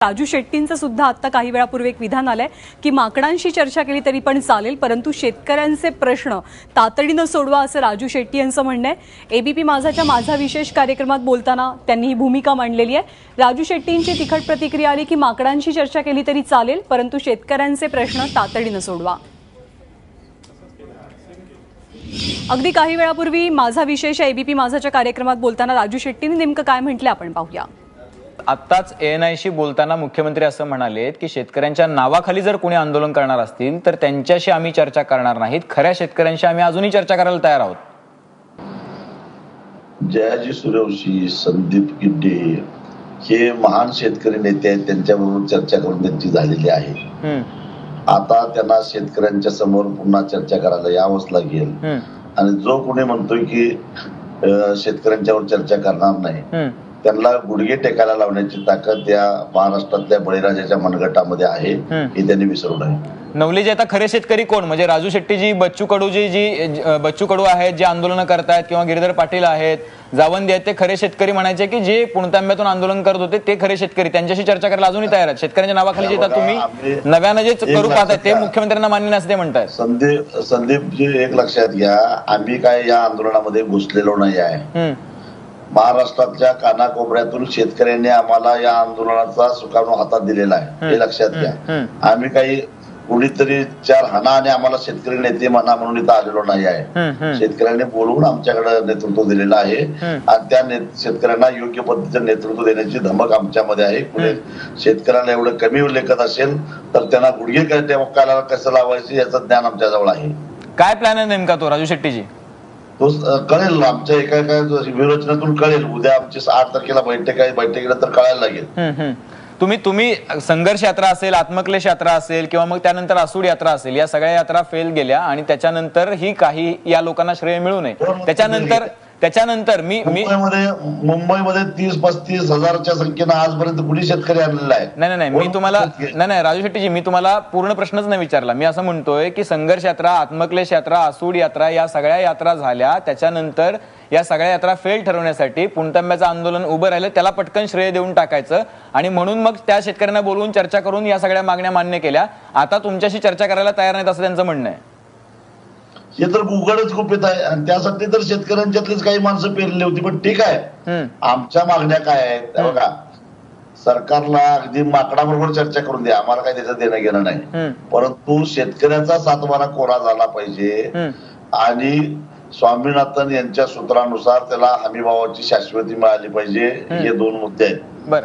राजू शेट्टींचं सुद्धा आता काही वेळापूर्वी एक विधान आलंय की माकडांशी चर्चा केली तरी पण चालेल, परंतु शेतकऱ्यांचे प्रश्न तातडीनं सोडवा, असं राजू शेट्टी यांचं म्हणणं आहे। एबीपी माझाच्या माझा विशेष कार्यक्रमात बोलताना त्यांनी ही भूमिका मांडलेली आहे। राजू शेट्टींची तिखट प्रतिक्रिया आली की माकडांशी चर्चा केली तरी चालेल, परंतु शेतकऱ्यांचे प्रश्न तातडीनं सोडवा। अगदी काही वेळापूर्वी माझा विशेष एबीपी माझाच्या कार्यक्रमात बोलताना राजू शेट्टींनी नेमकं काय म्हटलं आपण पाहूया। आत्ताच एएनआयशी बोलताना मुख्यमंत्री असं म्हणालेत की शेतकऱ्यांच्या नावाखाली जर कोणी आंदोलन करणार असतील तर त्यांच्याशी आम्ही चर्चा करणार नाहीत, खऱ्या शेतकऱ्यांशी आम्ही अजूनही चर्चा करायला तयार आहोत। जयाजी सूर्यवंशी, संदीप गिड्डे हे महान शेतकरी नेते आहेत, त्यांच्याबरोबर चर्चा करून त्यांची झालेली आहे। आता त्यांना शेतकऱ्यांच्या समोर पुन्हा चर्चा करायला यावंच लागेल आणि जो कोणी म्हणतोय की शेतकऱ्यांच्यावर चर्चा करणार नाही त्यांना गुडघे टेकायला लावण्याची ताकद या महाराष्ट्रातल्या बळीराजाच्या मनगटामध्ये आहे, हे त्यांनी विसरू नये। नवलेजी, आता खरे शेतकरी कोण? म्हणजे राजू शेट्टीजी, बच्चू कडू आहेत जे आंदोलन करतायत, किंवा गिरीधर पाटील आहेत, जावंदी आहेत, ते खरे शेतकरी म्हणायचे की जे पुणतांब्यातून आंदोलन करत होते ते खरे शेतकरी, त्यांच्याशी चर्चा करायला अजूनही तयार आहेत। शेतकऱ्यांच्या नावाखाली जे तुम्ही नव्यानं जे करू पाहताय ते मुख्यमंत्र्यांना मान्य नसते ते म्हणतायत। संदीपजी, एक लक्षात घ्या, आम्ही काय या आंदोलनामध्ये घुसलेलो नाही आहे। महाराष्ट्रातल्या कानाकोपऱ्यातून शेतकऱ्यांनी आम्हाला या आंदोलनाचा सुकाणू हातात दिलेला आहे, हे लक्षात घ्या। आम्ही काही कुणीतरी चार हाना आणि आम्हाला शेतकरी नेते म्हणा म्हणून इथं आलेलो नाही आहे। शेतकऱ्यांनी बोलवून आमच्याकडे नेतृत्व दिलेलं आहे आणि त्या शेतकऱ्यांना योग्य पद्धतीचं नेतृत्व देण्याची धमक आमच्यामध्ये आहे। पुढे शेतकऱ्याला एवढं कमी लेखत असेल तर त्यांना गुडघे टेकायला कसं लावायचं याचं ज्ञान आमच्याजवळ आहे। काय प्लॅन आहे नेमका तो राजू शेट्टीजी? तो कळेल आमच्या एका विरोचनातून कळेल। उद्या आमची 8 तारखेला बैठक आहे, बैठकीला तर कळायला लागेल। तुम्ही संघर्ष यात्रा असेल, आत्मक्लेश यात्रा असेल, किंवा मग त्यानंतर आसूड यात्रा असेल, या सगळ्या यात्रा फेल गेल्या आणि त्याच्यानंतर ही काही या लोकांना श्रेय मिळू नये, त्याच्यानंतर मुंबईमध्ये 30-35 हजारच्या संख्येनं आजपर्यंत कुणी शेतकरी आणलेला आहे? नाही, मी तुम्हाला नाही राजू शेट्टीजी, मी तुम्हाला पूर्ण प्रश्नच नाही विचारला। मी असं म्हणतोय की संघर्ष यात्रा, आत्मक्लेश यात्रा, आसूड यात्रा या सगळ्या यात्रा झाल्या, त्याच्यानंतर या सगळ्या यात्रा फेल ठरवण्यासाठी पुणतांब्याचं आंदोलन उभं राहिलं, त्याला पटकन श्रेय देऊन टाकायचं आणि म्हणून मग त्या शेतकऱ्यांना बोलवून चर्चा करून या सगळ्या मागण्या मान्य केल्या। आता तुमच्याशी चर्चा करायला तयार नाहीत असं त्यांचं म्हणणं आहे। हे तर उघडच गुपित आहे आणि त्यासाठी तर शेतकऱ्यांच्यातलीच काही माणसं पेरली होती। पण ठीक आहे, आमच्या मागण्या काय आहेत बघा, सरकारला अगदी माकडाबरोबर चर्चा करून द्या, आम्हाला काही त्याचं देणं घेणं नाही, परंतु शेतकऱ्याचा सातबारा कोरा झाला पाहिजे आणि स्वामीनाथन यांच्या सूत्रानुसार त्याला हमीभावाची शाश्वती मिळाली पाहिजे। हे 2 मुद्दे आहेत।